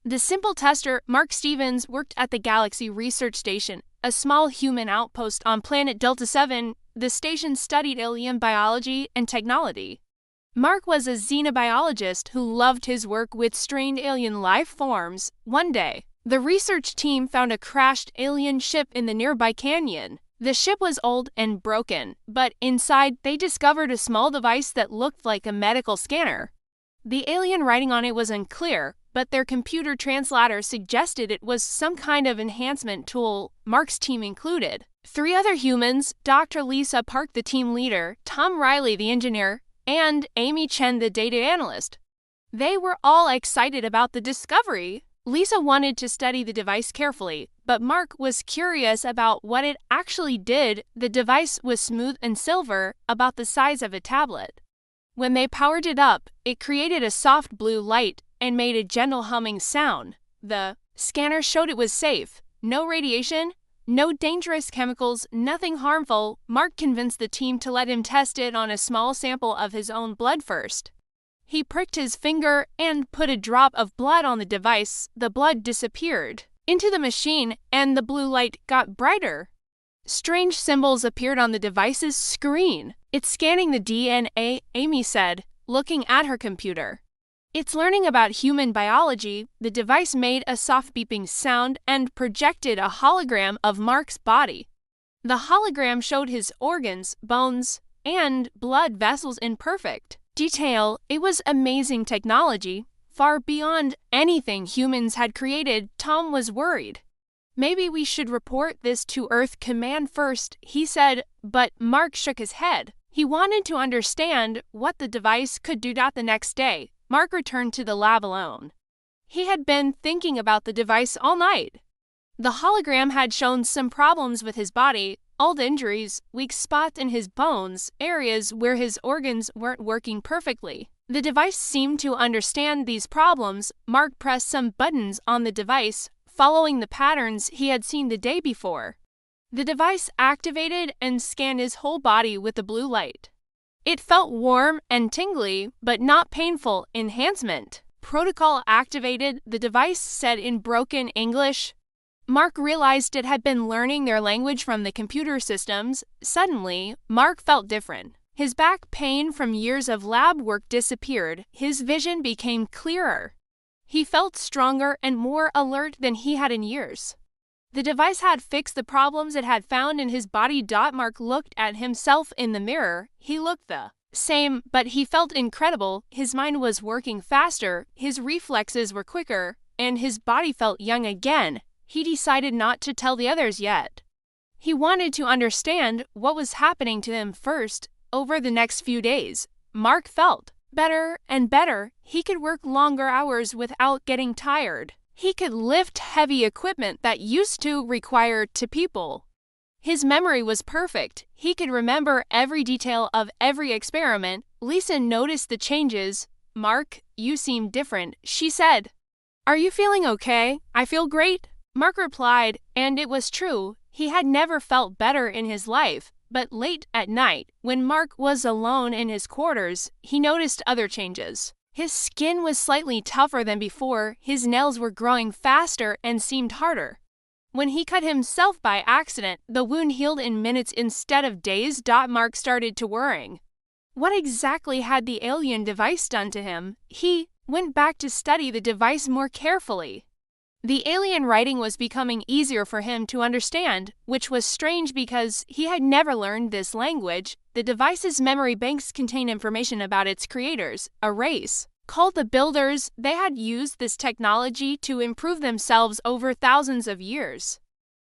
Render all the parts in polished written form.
The simple tester, Mark Stevens, worked at the Galaxy Research Station, a small human outpost on planet Delta 7. The station studied alien biology and technology. Mark was a xenobiologist who loved his work with strange alien life forms. One day, the research team found a crashed alien ship in the nearby canyon. The ship was old and broken, but inside they discovered a small device that looked like a medical scanner. The alien writing on it was unclear, but their computer translator suggested it was some kind of enhancement tool, Mark's team included. 3 other humans, Dr. Lisa Park, the team leader, Tom Riley, the engineer, and Amy Chen, the data analyst. They were all excited about the discovery. Lisa wanted to study the device carefully, but Mark was curious about what it actually did. The device was smooth and silver, about the size of a tablet. When they powered it up, it created a soft blue light and made a gentle humming sound. The scanner showed it was safe. No radiation, no dangerous chemicals, nothing harmful. Mark convinced the team to let him test it on a small sample of his own blood first. He pricked his finger and put a drop of blood on the device. The blood disappeared into the machine and the blue light got brighter. Strange symbols appeared on the device's screen. "It's scanning the DNA," Amy said, looking at her computer. "It's learning about human biology." The device made a soft beeping sound and projected a hologram of Mark's body. The hologram showed his organs, bones, and blood vessels in perfect detail. It was amazing technology, far beyond anything humans had created. Tom was worried. "Maybe we should report this to Earth Command first," he said, but Mark shook his head. He wanted to understand what the device could do. The next day, Mark returned to the lab alone. He had been thinking about the device all night. The hologram had shown some problems with his body, old injuries, weak spots in his bones, areas where his organs weren't working perfectly. The device seemed to understand these problems. Mark pressed some buttons on the device, following the patterns he had seen the day before. The device activated and scanned his whole body with the blue light. It felt warm and tingly, but not painful. "Enhancement protocol activated," the device said in broken English. Mark realized it had been learning their language from the computer systems. Suddenly, Mark felt different. His back pain from years of lab work disappeared. His vision became clearer. He felt stronger and more alert than he had in years. The device had fixed the problems it had found in his body. Mark looked at himself in the mirror. He looked the same, but he felt incredible. His mind was working faster, his reflexes were quicker, and his body felt young again. He decided not to tell the others yet. He wanted to understand what was happening to him first. Over the next few days, Mark felt better and better. He could work longer hours without getting tired. He could lift heavy equipment that used to require 2 people. His memory was perfect. He could remember every detail of every experiment. Lisa noticed the changes. "Mark, you seem different," she said. "Are you feeling okay?" "I feel great," Mark replied, and it was true. He had never felt better in his life. But late at night, when Mark was alone in his quarters, he noticed other changes. His skin was slightly tougher than before, his nails were growing faster and seemed harder. When he cut himself by accident, the wound healed in minutes instead of days. Mark started to worrying. What exactly had the alien device done to him? He went back to study the device more carefully. The alien writing was becoming easier for him to understand, which was strange because he had never learned this language. The device's memory banks contain information about its creators, a race called the Builders. They had used this technology to improve themselves over thousands of years.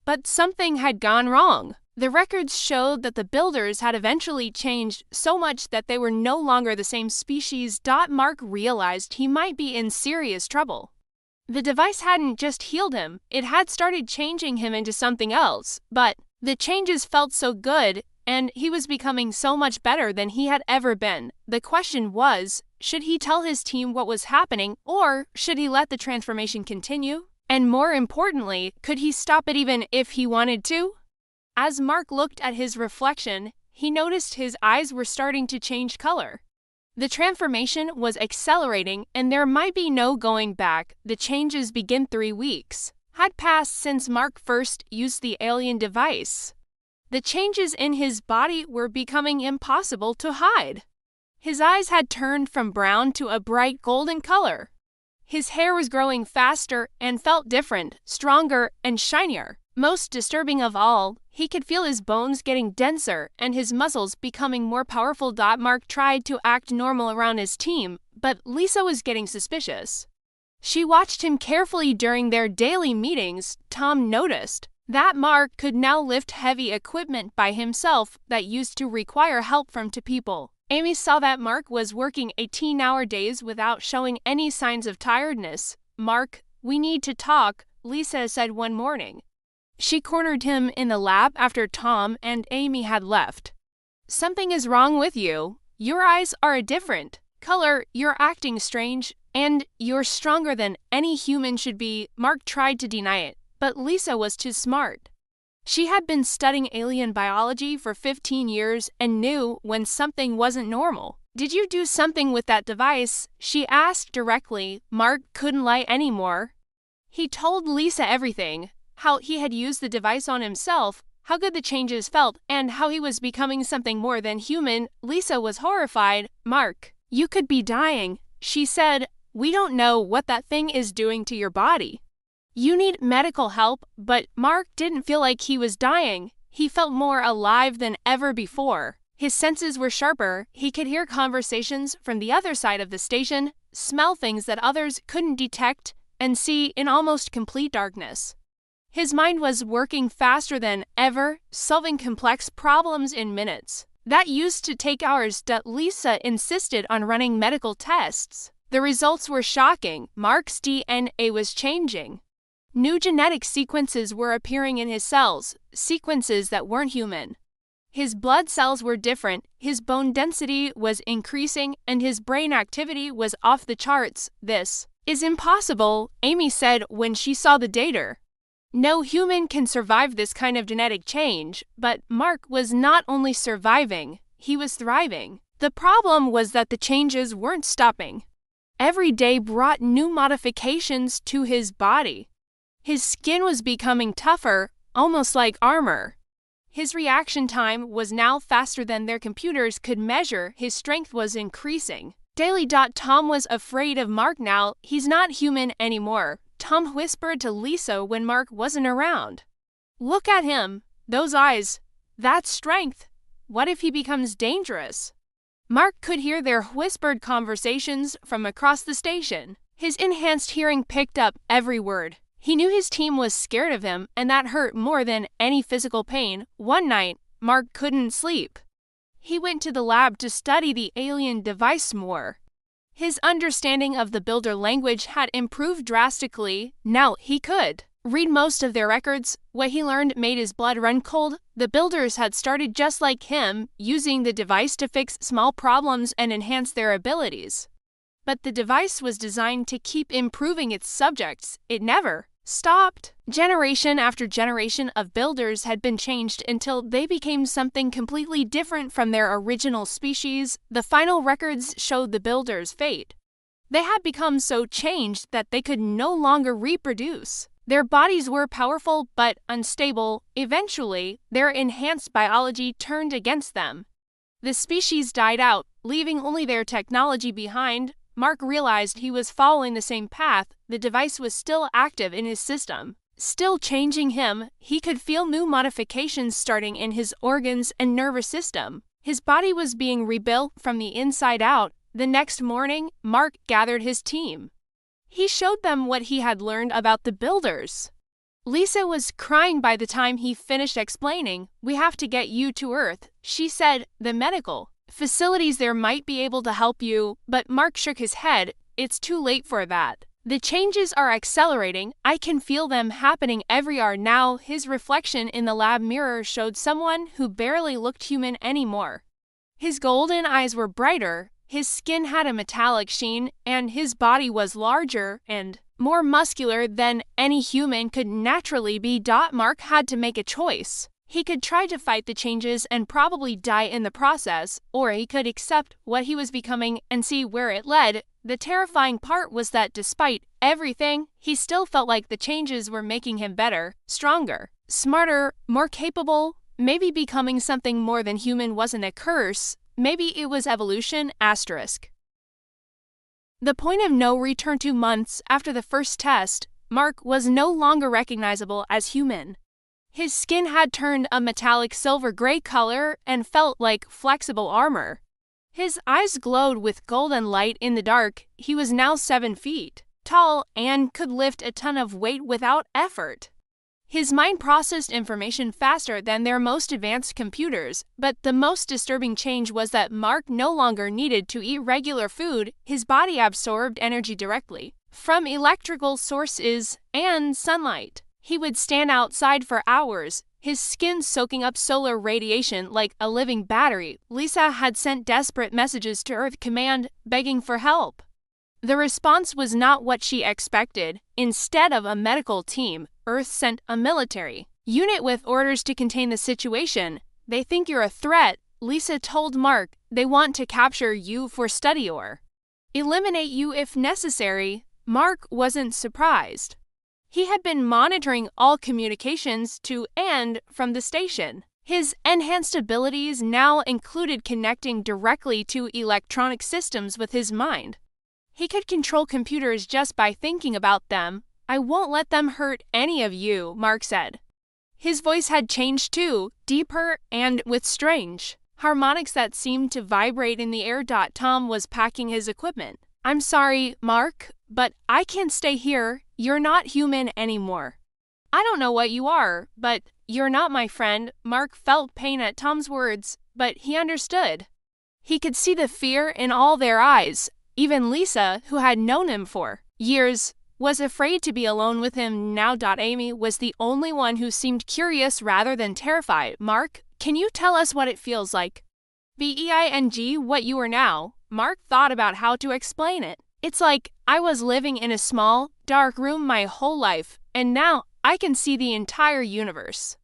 But something had gone wrong. The records showed that the Builders had eventually changed so much that they were no longer the same species. Mark realized he might be in serious trouble. The device hadn't just healed him, it had started changing him into something else. But the changes felt so good, and he was becoming so much better than he had ever been. The question was, should he tell his team what was happening, or should he let the transformation continue? And more importantly, could he stop it even if he wanted to? As Mark looked at his reflection, he noticed his eyes were starting to change color. The transformation was accelerating, and there might be no going back. The changes begin 3 weeks had passed since Mark first used the alien device. The changes in his body were becoming impossible to hide. His eyes had turned from brown to a bright golden color. His hair was growing faster and felt different, stronger, and shinier. Most disturbing of all, he could feel his bones getting denser and his muscles becoming more powerful. Mark tried to act normal around his team, but Lisa was getting suspicious. She watched him carefully during their daily meetings. Tom noticed that Mark could now lift heavy equipment by himself that used to require help from two people. Amy saw that Mark was working 18-hour days without showing any signs of tiredness. "Mark, we need to talk," Lisa said one morning. She cornered him in the lab after Tom and Amy had left. "Something is wrong with you. Your eyes are a different color, you're acting strange, and you're stronger than any human should be." Mark tried to deny it, but Lisa was too smart. She had been studying alien biology for 15 years and knew when something wasn't normal. "Did you do something with that device?" she asked directly. Mark couldn't lie anymore. He told Lisa everything, how he had used the device on himself, how good the changes felt, and how he was becoming something more than human. Lisa was horrified. "Mark, you could be dying," she said. "We don't know what that thing is doing to your body. You need medical help." But Mark didn't feel like he was dying. He felt more alive than ever before. His senses were sharper. He could hear conversations from the other side of the station, smell things that others couldn't detect, and see in almost complete darkness. His mind was working faster than ever, solving complex problems in minutes. That used to take hours. Lisa insisted on running medical tests. The results were shocking. Mark's DNA was changing. New genetic sequences were appearing in his cells, sequences that weren't human. His blood cells were different, his bone density was increasing, and his brain activity was off the charts. "This is impossible," Amy said when she saw the data. "No human can survive this kind of genetic change." But Mark was not only surviving, he was thriving. The problem was that the changes weren't stopping. Every day brought new modifications to his body. His skin was becoming tougher, almost like armor. His reaction time was now faster than their computers could measure. His strength was increasing daily. Tom was afraid of Mark now. "He's not human anymore," Tom whispered to Lisa when Mark wasn't around. "Look at him. Those eyes. That strength. What if he becomes dangerous?" Mark could hear their whispered conversations from across the station. His enhanced hearing picked up every word. He knew his team was scared of him, and that hurt more than any physical pain. One night, Mark couldn't sleep. He went to the lab to study the alien device more. His understanding of the builder language had improved drastically. Now he could read most of their records. What he learned made his blood run cold. The builders had started just like him, using the device to fix small problems and enhance their abilities. But the device was designed to keep improving its subjects. It never stopped. Generation after generation of builders had been changed until they became something completely different from their original species. The final records showed the builders' fate. They had become so changed that they could no longer reproduce. Their bodies were powerful but unstable. Eventually, their enhanced biology turned against them. The species died out, leaving only their technology behind. Mark realized he was following the same path. The device was still active in his system, still changing him. He could feel new modifications starting in his organs and nervous system. His body was being rebuilt from the inside out. The next morning, Mark gathered his team. He showed them what he had learned about the builders. Lisa was crying by the time he finished explaining. "We have to get you to Earth," she said. "The medical facilities there might be able to help you." But Mark shook his head. "It's too late for that. The changes are accelerating. I can feel them happening every hour now." His reflection in the lab mirror showed someone who barely looked human anymore. His golden eyes were brighter, his skin had a metallic sheen, and his body was larger and more muscular than any human could naturally be. Mark had to make a choice. He could try to fight the changes and probably die in the process, or he could accept what he was becoming and see where it led. The terrifying part was that despite everything, he still felt like the changes were making him better, stronger, smarter, more capable. Maybe becoming something more than human wasn't a curse. Maybe it was evolution, asterisk. The point of no return 2 months after the first test, Mark was no longer recognizable as human. His skin had turned a metallic silver-gray color and felt like flexible armor. His eyes glowed with golden light in the dark. He was now 7 feet tall and could lift a ton of weight without effort. His mind processed information faster than their most advanced computers, but the most disturbing change was that Mark no longer needed to eat regular food. His body absorbed energy directly from electrical sources and sunlight. He would stand outside for hours, his skin soaking up solar radiation like a living battery. Lisa had sent desperate messages to Earth Command, begging for help. The response was not what she expected. Instead of a medical team, Earth sent a military unit with orders to contain the situation. They think you're a threat, Lisa told Mark. They want to capture you for study or eliminate you if necessary. Mark wasn't surprised. He had been monitoring all communications to and from the station. His enhanced abilities now included connecting directly to electronic systems with his mind. He could control computers just by thinking about them. I won't let them hurt any of you, Mark said. His voice had changed too, deeper and with strange harmonics that seemed to vibrate in the air. Tom was packing his equipment. I'm sorry, Mark, but I can't stay here. You're not human anymore. I don't know what you are, but you're not my friend. Mark felt pain at Tom's words, but he understood. He could see the fear in all their eyes. Even Lisa, who had known him for years, was afraid to be alone with him now. Amy was the only one who seemed curious rather than terrified. Mark, can you tell us what it feels like? Being what you are now. Mark thought about how to explain it. It's like I was living in a small, dark room my whole life, and now I can see the entire universe.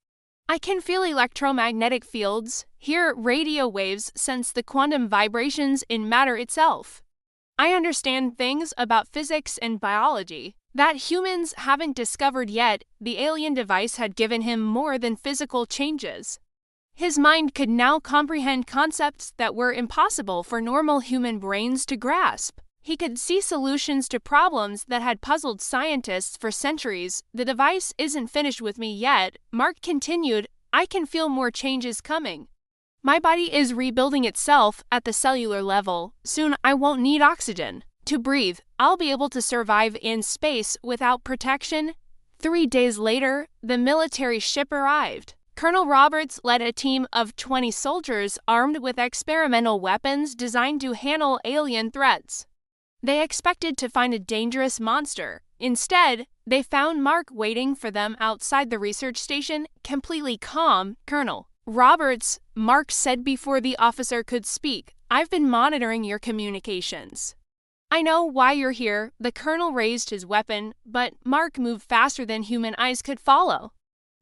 I can feel electromagnetic fields, hear radio waves, sense the quantum vibrations in matter itself. I understand things about physics and biology that humans haven't discovered yet. The alien device had given him more than physical changes. His mind could now comprehend concepts that were impossible for normal human brains to grasp. He could see solutions to problems that had puzzled scientists for centuries. The device isn't finished with me yet, Mark continued. I can feel more changes coming. My body is rebuilding itself at the cellular level. Soon I won't need oxygen to breathe. I'll be able to survive in space without protection. 3 days later, the military ship arrived. Colonel Roberts led a team of 20 soldiers armed with experimental weapons designed to handle alien threats. They expected to find a dangerous monster. Instead, they found Mark waiting for them outside the research station, completely calm. Colonel Roberts, Mark said before the officer could speak, I've been monitoring your communications. I know why you're here. The colonel raised his weapon, but Mark moved faster than human eyes could follow.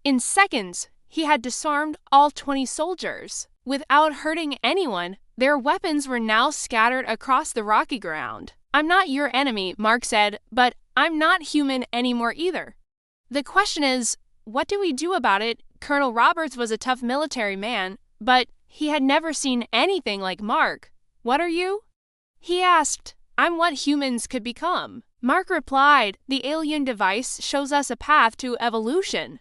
In seconds, he had disarmed all 20 soldiers. Without hurting anyone, their weapons were now scattered across the rocky ground. I'm not your enemy, Mark said, but I'm not human anymore either. The question is, what do we do about it? Colonel Roberts was a tough military man, but he had never seen anything like Mark. What are you? He asked. I'm what humans could become. Mark replied, the alien device shows us a path to evolution.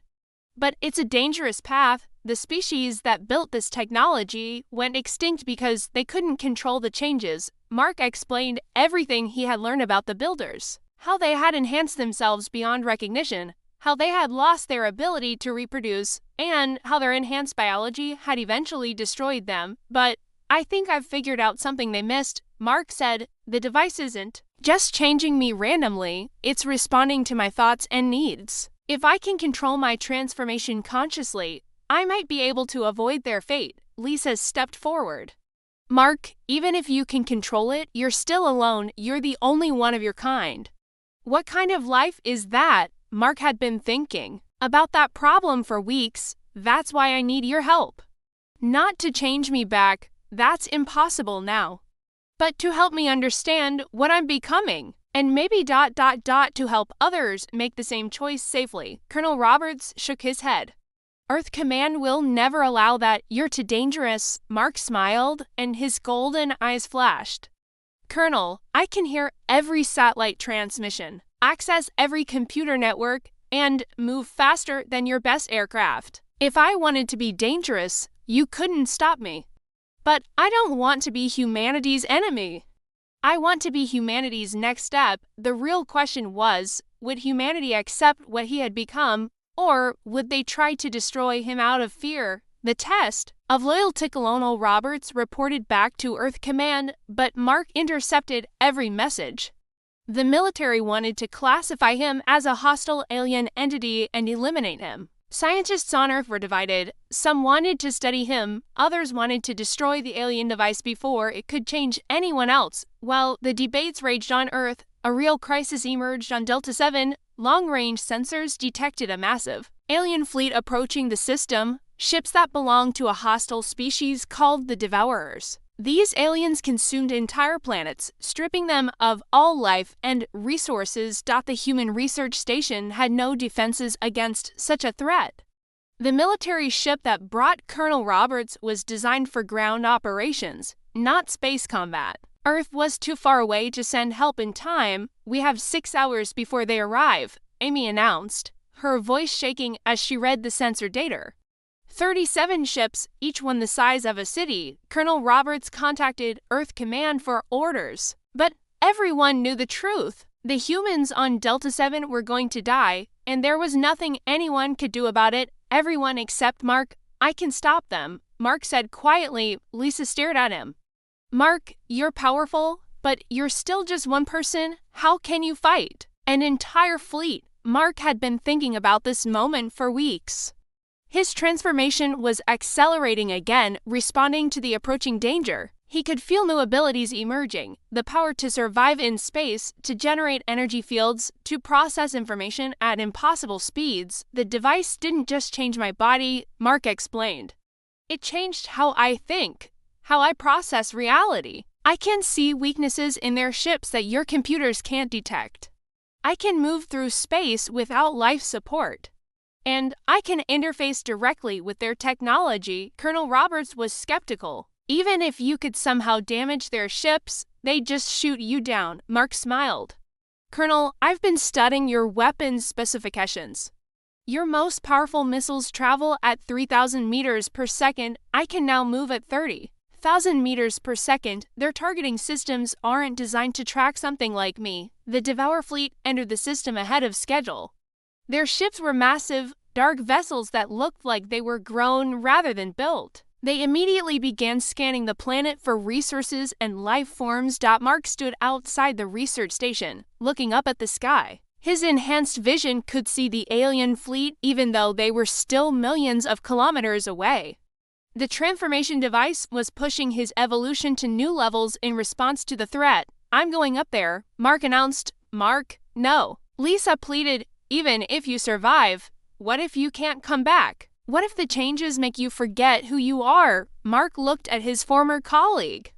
But it's a dangerous path. The species that built this technology went extinct because they couldn't control the changes. Mark explained everything he had learned about the builders, how they had enhanced themselves beyond recognition, how they had lost their ability to reproduce, and how their enhanced biology had eventually destroyed them. But I think I've figured out something they missed. Mark said, the device isn't just changing me randomly, it's responding to my thoughts and needs. If I can control my transformation consciously, I might be able to avoid their fate. Lisa stepped forward. Mark, even if you can control it, you're still alone. You're the only one of your kind. What kind of life is that? Mark had been thinking about that problem for weeks. That's why I need your help. Not to change me back, that's impossible now. But to help me understand what I'm becoming, and maybe ... to help others make the same choice safely. Colonel Roberts shook his head. Earth Command will never allow that. You're too dangerous. Mark smiled, and his golden eyes flashed. Colonel, I can hear every satellite transmission, access every computer network, and move faster than your best aircraft. If I wanted to be dangerous, you couldn't stop me. But I don't want to be humanity's enemy. I want to be humanity's next step. The real question was, would humanity accept what he had become, or would they try to destroy him out of fear? The test of loyalty. Colonel Roberts reported back to Earth Command, but Mark intercepted every message. The military wanted to classify him as a hostile alien entity and eliminate him. Scientists on Earth were divided. Some wanted to study him, others wanted to destroy the alien device before it could change anyone else. While the debates raged on Earth, a real crisis emerged on Delta 7. Long-range sensors detected a massive alien fleet approaching the system, ships that belonged to a hostile species called the Devourers. These aliens consumed entire planets, stripping them of all life and resources. The human research station had no defenses against such a threat. The military ship that brought Colonel Roberts was designed for ground operations, not space combat. Earth was too far away to send help in time. We have 6 hours before they arrive, Amy announced, her voice shaking as she read the sensor data. 37 ships, each one the size of a city. Colonel Roberts contacted Earth Command for orders. But everyone knew the truth. The humans on Delta 7 were going to die, and there was nothing anyone could do about it. Everyone except Mark. I can stop them, Mark said quietly. Lisa stared at him. Mark, you're powerful, but you're still just one person. How can you fight an entire fleet? Mark had been thinking about this moment for weeks. His transformation was accelerating again, responding to the approaching danger. He could feel new abilities emerging, the power to survive in space, to generate energy fields, to process information at impossible speeds. The device didn't just change my body, Mark explained. It changed how I think, how I process reality. I can see weaknesses in their ships that your computers can't detect. I can move through space without life support. And I can interface directly with their technology. Colonel Roberts was skeptical. Even if you could somehow damage their ships, they'd just shoot you down. Mark smiled. Colonel, I've been studying your weapons specifications. Your most powerful missiles travel at 3,000 meters per second. I can now move at 30,000 meters per second. Their targeting systems aren't designed to track something like me. The Devour fleet entered the system ahead of schedule. Their ships were massive, dark vessels that looked like they were grown rather than built. They immediately began scanning the planet for resources and life forms. Mark stood outside the research station, looking up at the sky. His enhanced vision could see the alien fleet even though they were still millions of kilometers away. The transformation device was pushing his evolution to new levels in response to the threat. I'm going up there, Mark announced. Mark, no. Lisa pleaded. Even if you survive, what if you can't come back? What if the changes make you forget who you are? Mark looked at his former colleague.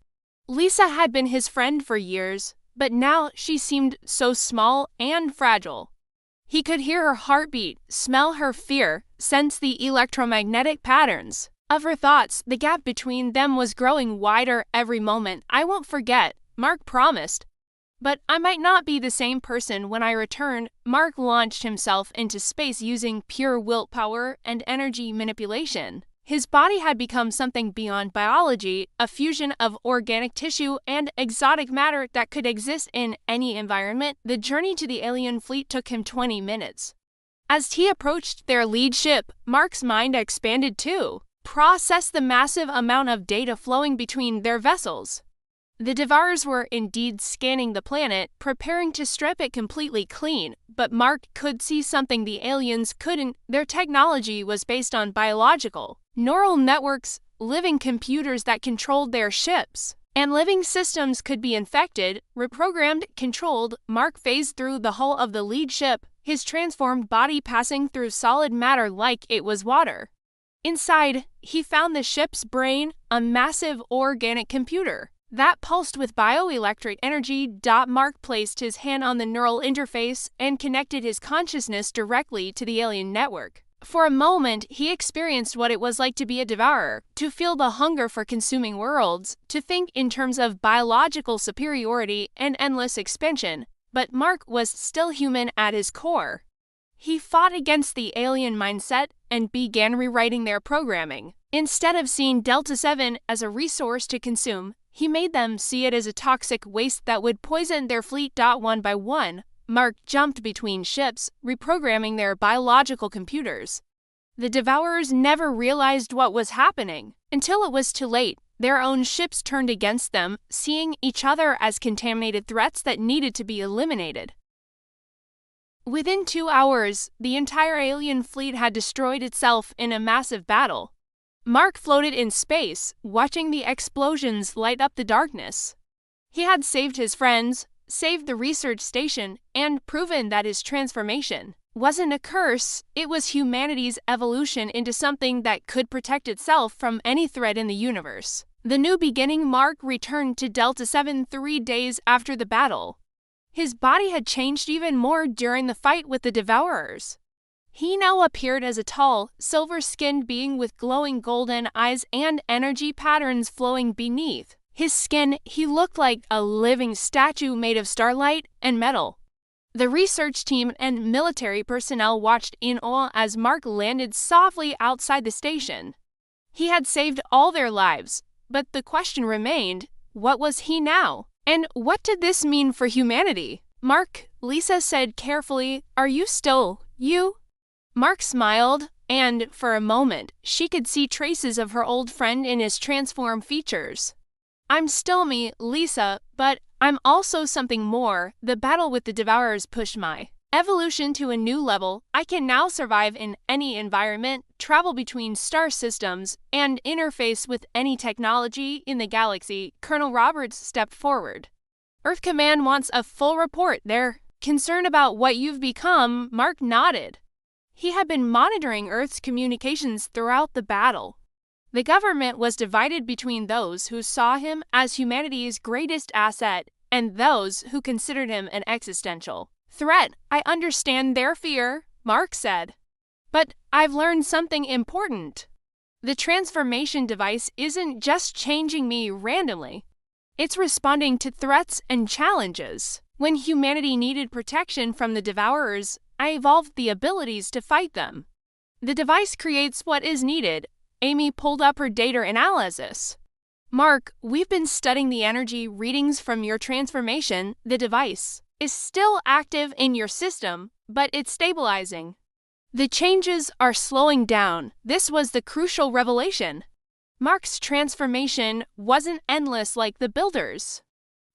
Lisa had been his friend for years, but now she seemed so small and fragile. He could hear her heartbeat, smell her fear, sense the electromagnetic patterns of her thoughts. The gap between them was growing wider every moment. I won't forget, Mark promised. But I might not be the same person when I return. Mark launched himself into space using pure willpower and energy manipulation. His body had become something beyond biology, a fusion of organic tissue and exotic matter that could exist in any environment. The journey to the alien fleet took him 20 minutes. As he approached their lead ship, Mark's mind expanded too. Process the massive amount of data flowing between their vessels. The Devourers were indeed scanning the planet, preparing to strip it completely clean, but Mark could see something the aliens couldn't. Their technology was based on biological, neural networks, living computers that controlled their ships. And living systems could be infected, reprogrammed, controlled. Mark phased through the hull of the lead ship, his transformed body passing through solid matter like it was water. Inside, he found the ship's brain, a massive organic computer that pulsed with bioelectric energy. Mark placed his hand on the neural interface and connected his consciousness directly to the alien network. For a moment, he experienced what it was like to be a devourer, to feel the hunger for consuming worlds, to think in terms of biological superiority and endless expansion. But Mark was still human at his core. He fought against the alien mindset and began rewriting their programming. Instead of seeing Delta-7 as a resource to consume, he made them see it as a toxic waste that would poison their fleet. One by one, Mark jumped between ships, reprogramming their biological computers. The Devourers never realized what was happening until it was too late. Their own ships turned against them, seeing each other as contaminated threats that needed to be eliminated. Within 2 hours, the entire alien fleet had destroyed itself in a massive battle. Mark floated in space, watching the explosions light up the darkness. He had saved his friends, saved the research station, and proven that his transformation wasn't a curse. It was humanity's evolution into something that could protect itself from any threat in the universe. The new beginning. Mark returned to Delta-7 3 days after the battle. His body had changed even more during the fight with the Devourers. He now appeared as a tall, silver-skinned being with glowing golden eyes and energy patterns flowing beneath his skin. He looked like a living statue made of starlight and metal. The research team and military personnel watched in awe as Mark landed softly outside the station. He had saved all their lives, but the question remained, what was he now? And what did this mean for humanity? Mark, Lisa said carefully, "Are you still you?" Mark smiled, and for a moment, she could see traces of her old friend in his transformed features. "I'm still me, Lisa, but I'm also something more. The battle with the Devourers pushed my evolution to a new level. I can now survive in any environment, travel between star systems, and interface with any technology in the galaxy." Colonel Roberts stepped forward. "Earth Command wants a full report. They're concerned about what you've become." Mark nodded. He had been monitoring Earth's communications throughout the battle. The government was divided between those who saw him as humanity's greatest asset and those who considered him an existential threat. "I understand their fear," Mark said. "But I've learned something important. The transformation device isn't just changing me randomly. It's responding to threats and challenges. When humanity needed protection from the Devourers, I evolved the abilities to fight them. The device creates what is needed." Amy pulled up her data analysis. "Mark, we've been studying the energy readings from your transformation. The device is still active in your system, but it's stabilizing. The changes are slowing down." This was the crucial revelation. Mark's transformation wasn't endless like the Builders.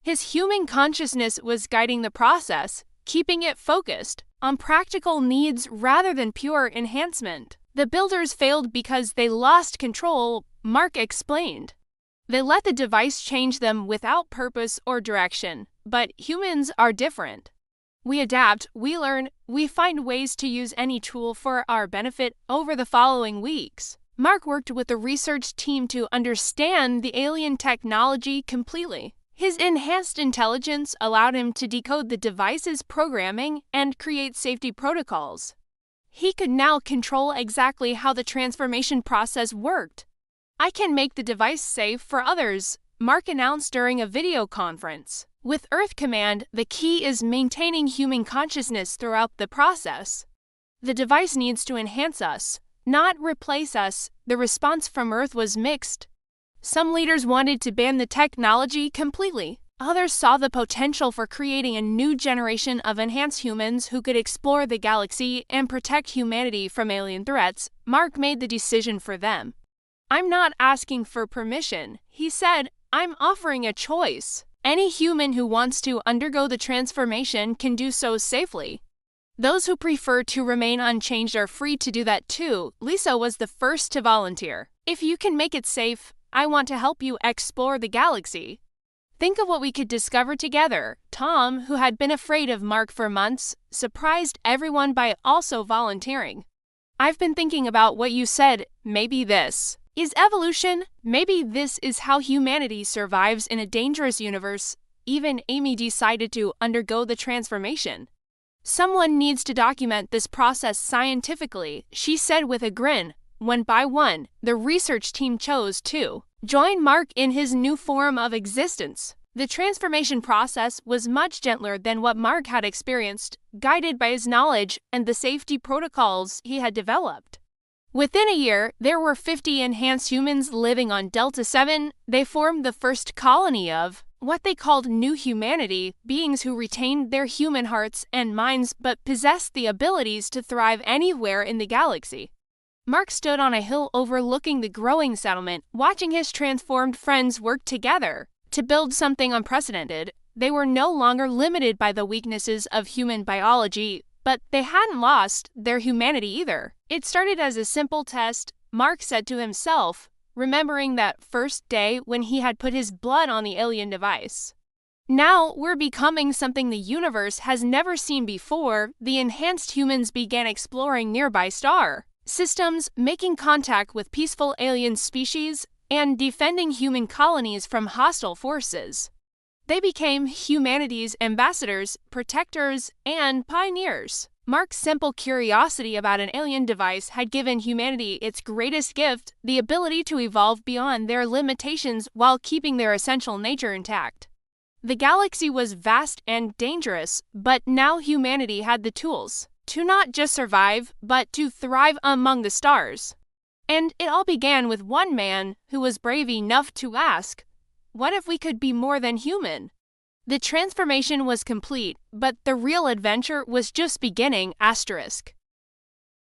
His human consciousness was guiding the process, keeping it focused on practical needs rather than pure enhancement. The Builders failed because they lost control, Mark explained. They let the device change them without purpose or direction. But humans are different. We adapt, we learn, we find ways to use any tool for our benefit. Over the following weeks, Mark worked with the research team to understand the alien technology completely. His enhanced intelligence allowed him to decode the device's programming and create safety protocols. He could now control exactly how the transformation process worked. "I can make the device safe for others," Mark announced during a video conference. "With Earth Command, the key is maintaining human consciousness throughout the process. The device needs to enhance us, not replace us." The response from Earth was mixed. Some leaders wanted to ban the technology completely. Others saw the potential for creating a new generation of enhanced humans who could explore the galaxy and protect humanity from alien threats. Mark made the decision for them. "I'm not asking for permission," he said. "I'm offering a choice. Any human who wants to undergo the transformation can do so safely. Those who prefer to remain unchanged are free to do that too." Lisa was the first to volunteer. "If you can make it safe, I want to help you explore the galaxy. Think of what we could discover together." Tom, who had been afraid of Mark for months, surprised everyone by also volunteering. I've been thinking about what you said. Maybe this is evolution. Maybe this is how humanity survives in a dangerous universe. Even Amy decided to undergo the transformation. Someone needs to document this process scientifically, she said with a grin. One by one, the research team chose to join Mark in his new form of existence. The transformation process was much gentler than what Mark had experienced, guided by his knowledge and the safety protocols he had developed. Within a year, there were 50 enhanced humans living on Delta 7. They formed the first colony of what they called New Humanity, beings who retained their human hearts and minds but possessed the abilities to thrive anywhere in the galaxy. Mark stood on a hill overlooking the growing settlement, watching his transformed friends work together to build something unprecedented. They were no longer limited by the weaknesses of human biology, but they hadn't lost their humanity either. It started as a simple test, Mark said to himself, remembering that first day when he had put his blood on the alien device. Now we're becoming something the universe has never seen before. The enhanced humans began exploring nearby star systems, making contact with peaceful alien species, and defending human colonies from hostile forces. They became humanity's ambassadors, protectors, and pioneers. Mark's simple curiosity about an alien device had given humanity its greatest gift, the ability to evolve beyond their limitations while keeping their essential nature intact. The galaxy was vast and dangerous, but now humanity had the tools to not just survive, but to thrive among the stars. And it all began with one man who was brave enough to ask, "What if we could be more than human?" The transformation was complete, but the real adventure was just beginning. Asterisk.